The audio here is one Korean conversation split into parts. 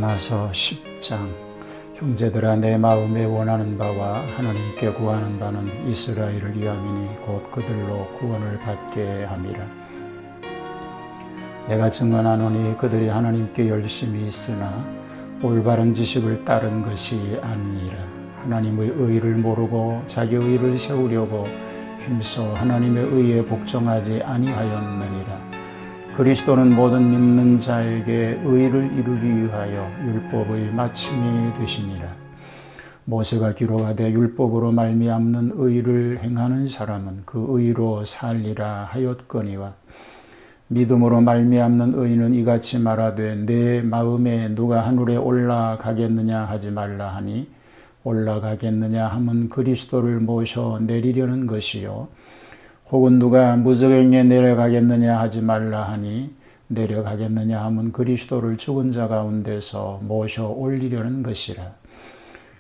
로마서 10장. 형제들아, 내 마음에 원하는 바와 하나님께 구하는 바는 이스라엘을 위함이니 곧 그들로 구원을 받게 함이라. 내가 증언하노니 그들이 하나님께 열심히 있으나 올바른 지식을 따른 것이 아니니라. 하나님의 의를 모르고 자기 의를 세우려고 힘써 하나님의 의에 복종하지 아니하였느니라. 그리스도는 모든 믿는 자에게 의를 이루기 위하여 율법의 마침이 되시니라. 모세가 기록하되 율법으로 말미암는 의를 행하는 사람은 그 의로 살리라 하였거니와, 믿음으로 말미암는 의는 이같이 말하되 내 마음에 누가 하늘에 올라가겠느냐 하지 말라 하니, 올라가겠느냐 함은 그리스도를 모셔 내리려는 것이요, 혹은 누가 무저갱에 내려가겠느냐 하지 말라 하니, 내려가겠느냐 함은 그리스도를 죽은 자 가운데서 모셔 올리려는 것이라.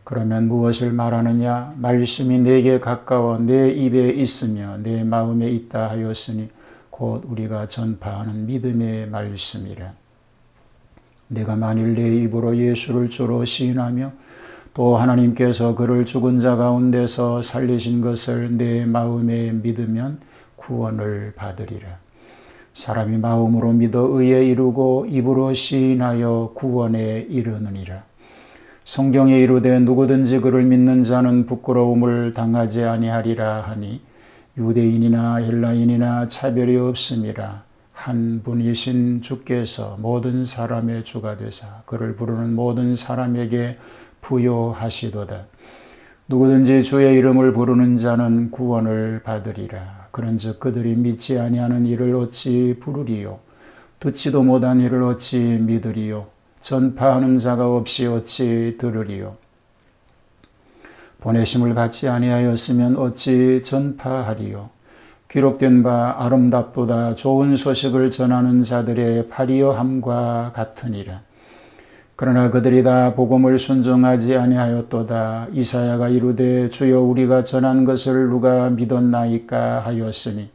그러면 무엇을 말하느냐? 말씀이 내게 가까워 내 입에 있으며 내 마음에 있다 하였으니 곧 우리가 전파하는 믿음의 말씀이라. 내가 만일 내 입으로 예수를 주로 시인하며 또 하나님께서 그를 죽은 자 가운데서 살리신 것을 내 마음에 믿으면 구원을 받으리라. 사람이 마음으로 믿어 의에 이르고 입으로 시인하여 구원에 이르느니라. 성경에 이르되 누구든지 그를 믿는 자는 부끄러움을 당하지 아니하리라 하니, 유대인이나 헬라인이나 차별이 없음이라. 한 분이신 주께서 모든 사람의 주가 되사 그를 부르는 모든 사람에게 부요하시도다. 누구든지 주의 이름을 부르는 자는 구원을 받으리라. 그런즉 그들이 믿지 아니하는 이를 어찌 부르리요? 듣지도 못한 이를 어찌 믿으리요? 전파하는 자가 없이 어찌 들으리요? 보내심을 받지 아니하였으면 어찌 전파하리요? 기록된 바 아름답보다 좋은 소식을 전하는 자들의 파리어함과 같으니라. 그러나 그들이 다 복음을 순종하지 아니하였도다. 이사야가 이르되 주여 우리가 전한 것을 누가 믿었나이까 하였으니,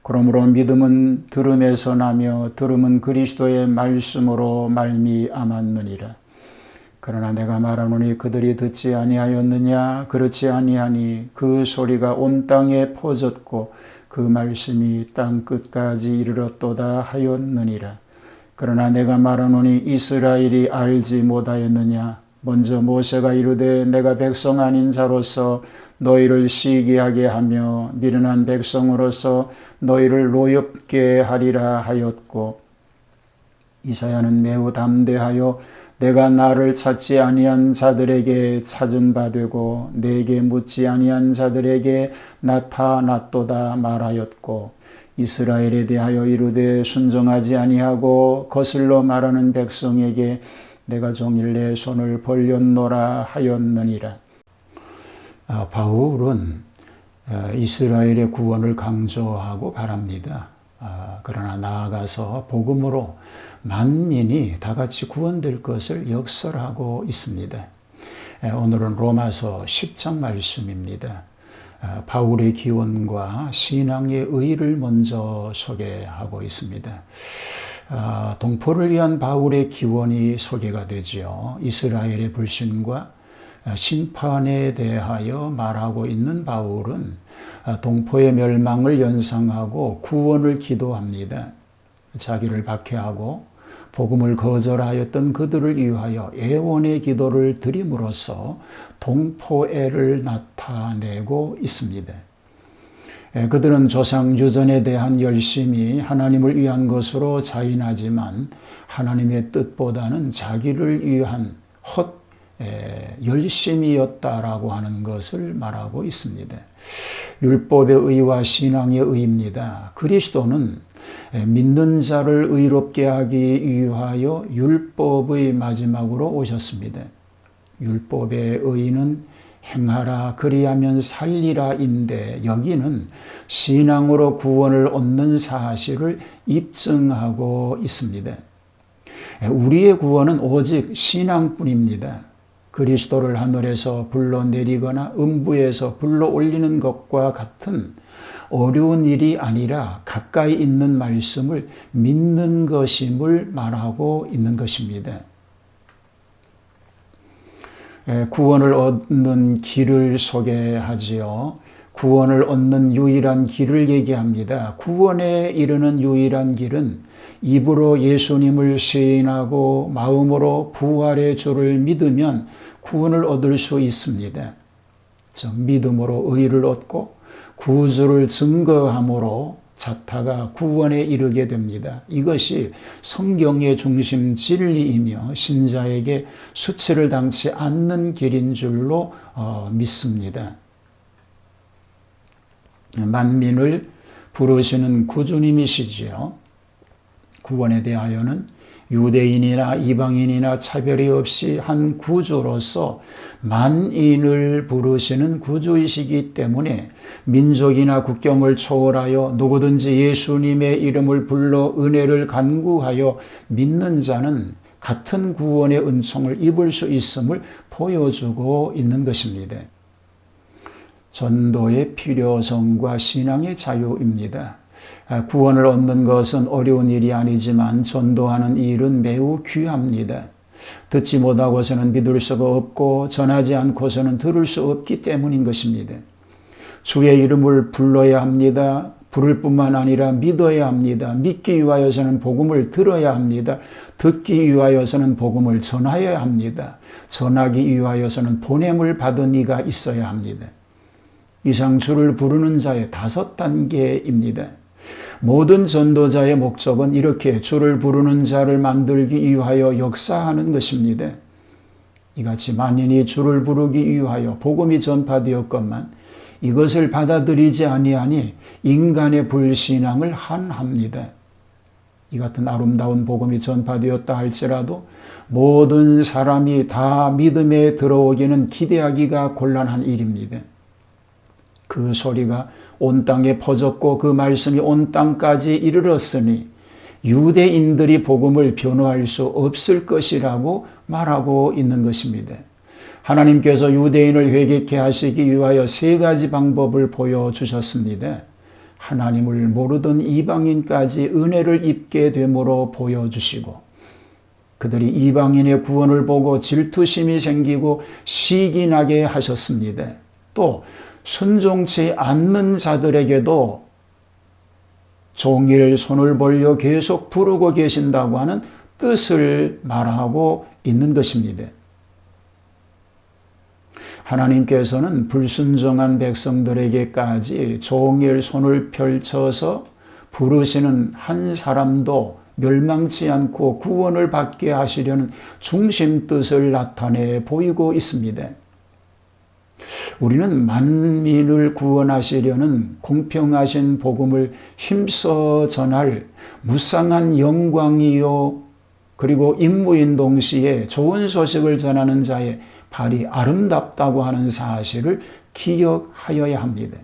그러므로 믿음은 들음에서 나며 들음은 그리스도의 말씀으로 말미암았느니라. 그러나 내가 말하노니 그들이 듣지 아니하였느냐? 그렇지 아니하니 그 소리가 온 땅에 퍼졌고 그 말씀이 땅 끝까지 이르렀도다 하였느니라. 그러나 내가 말하노니 이스라엘이 알지 못하였느냐? 먼저 모세가 이르되 내가 백성 아닌 자로서 너희를 시기하게 하며 미련한 백성으로서 너희를 노엽게 하리라 하였고, 이사야는 매우 담대하여 내가 나를 찾지 아니한 자들에게 찾은 바 되고 내게 묻지 아니한 자들에게 나타났도다 말하였고, 이스라엘에 대하여 이르되 순종하지 아니하고 거슬러 말하는 백성에게 내가 종일 내 손을 벌렸노라 하였느니라. 바울은 이스라엘의 구원을 강조하고 바랍니다. 그러나 나아가서 복음으로 만민이 다 같이 구원될 것을 역설하고 있습니다. 오늘은 로마서 10장 말씀입니다. 바울의 기원과 신앙의 의를 먼저 소개하고 있습니다. 동포를 위한 바울의 기원이 소개가 되지요. 이스라엘의 불신과 심판에 대하여 말하고 있는 바울은 동포의 멸망을 연상하고 구원을 기도합니다. 자기를 박해하고 복음을 거절하였던 그들을 위하여 애원의 기도를 드림으로써 동포애를 나타내고 있습니다. 그들은 조상 유전에 대한 열심이 하나님을 위한 것으로 자인하지만 하나님의 뜻보다는 자기를 위한 헛 열심이었다라고 하는 것을 말하고 있습니다. 율법의 의와 신앙의 의입니다. 그리스도는 믿는 자를 의롭게 하기 위하여 율법의 마지막으로 오셨습니다. 율법의 의는 행하라 그리하면 살리라인데, 여기는 신앙으로 구원을 얻는 사실을 입증하고 있습니다. 우리의 구원은 오직 신앙뿐입니다. 그리스도를 하늘에서 불러내리거나 음부에서 불러올리는 것과 같은 어려운 일이 아니라 가까이 있는 말씀을 믿는 것임을 말하고 있는 것입니다. 구원을 얻는 길을 소개하지요. 구원을 얻는 유일한 길을 얘기합니다. 구원에 이르는 유일한 길은 입으로 예수님을 시인하고 마음으로 부활의 주를 믿으면 구원을 얻을 수 있습니다. 믿음으로 의를 얻고 구주를 증거함으로 자타가 구원에 이르게 됩니다. 이것이 성경의 중심 진리이며 신자에게 수치를 당치 않는 길인 줄로 믿습니다. 만민을 부르시는 구주님이시지요. 구원에 대하여는 유대인이나 이방인이나 차별이 없이 한 구주로서 만인을 부르시는 구주이시기 때문에 민족이나 국경을 초월하여 누구든지 예수님의 이름을 불러 은혜를 간구하여 믿는 자는 같은 구원의 은총을 입을 수 있음을 보여주고 있는 것입니다. 전도의 필요성과 신앙의 자유입니다. 구원을 얻는 것은 어려운 일이 아니지만 전도하는 일은 매우 귀합니다. 듣지 못하고서는 믿을 수가 없고 전하지 않고서는 들을 수 없기 때문인 것입니다. 주의 이름을 불러야 합니다. 부를 뿐만 아니라 믿어야 합니다. 믿기 위하여서는 복음을 들어야 합니다. 듣기 위하여서는 복음을 전하여야 합니다. 전하기 위하여서는 보냄을 받은 이가 있어야 합니다. 이상 주를 부르는 자의 5단계입니다. 모든 전도자의 목적은 이렇게 주를 부르는 자를 만들기 위하여 역사하는 것입니다. 이같이 만인이 주를 부르기 위하여 복음이 전파되었건만 이것을 받아들이지 아니하니 인간의 불신앙을 한합니다. 이 같은 아름다운 복음이 전파되었다 할지라도 모든 사람이 다 믿음에 들어오기는 기대하기가 곤란한 일입니다. 그 소리가 온 땅에 퍼졌고 그 말씀이 온 땅까지 이르렀으니 유대인들이 복음을 변호할 수 없을 것이라고 말하고 있는 것입니다. 하나님께서 유대인을 회개케 하시기 위하여 3가지 방법을 보여주셨습니다. 하나님을 모르던 이방인까지 은혜를 입게 됨으로 보여주시고 그들이 이방인의 구원을 보고 질투심이 생기고 시기 나게 하셨습니다. 또 순종치 않는 자들에게도 종일 손을 벌려 계속 부르고 계신다고 하는 뜻을 말하고 있는 것입니다. 하나님께서는 불순종한 백성들에게까지 종일 손을 펼쳐서 부르시는 한 사람도 멸망치 않고 구원을 받게 하시려는 중심 뜻을 나타내 보이고 있습니다. 우리는 만민을 구원하시려는 공평하신 복음을 힘써 전할 무상한 영광이요 그리고 임무인 동시에 좋은 소식을 전하는 자의 발이 아름답다고 하는 사실을 기억하여야 합니다.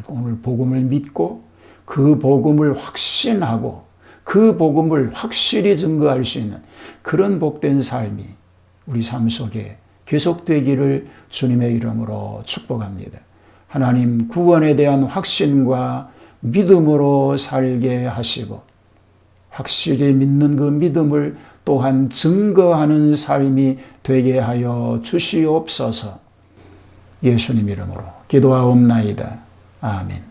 오늘 복음을 믿고 그 복음을 확신하고 그 복음을 확실히 증거할 수 있는 그런 복된 삶이 우리 삶 속에 계속되기를 주님의 이름으로 축복합니다. 하나님 구원에 대한 확신과 믿음으로 살게 하시고 확실히 믿는 그 믿음을 또한 증거하는 삶이 되게 하여 주시옵소서. 예수님 이름으로 기도하옵나이다. 아멘.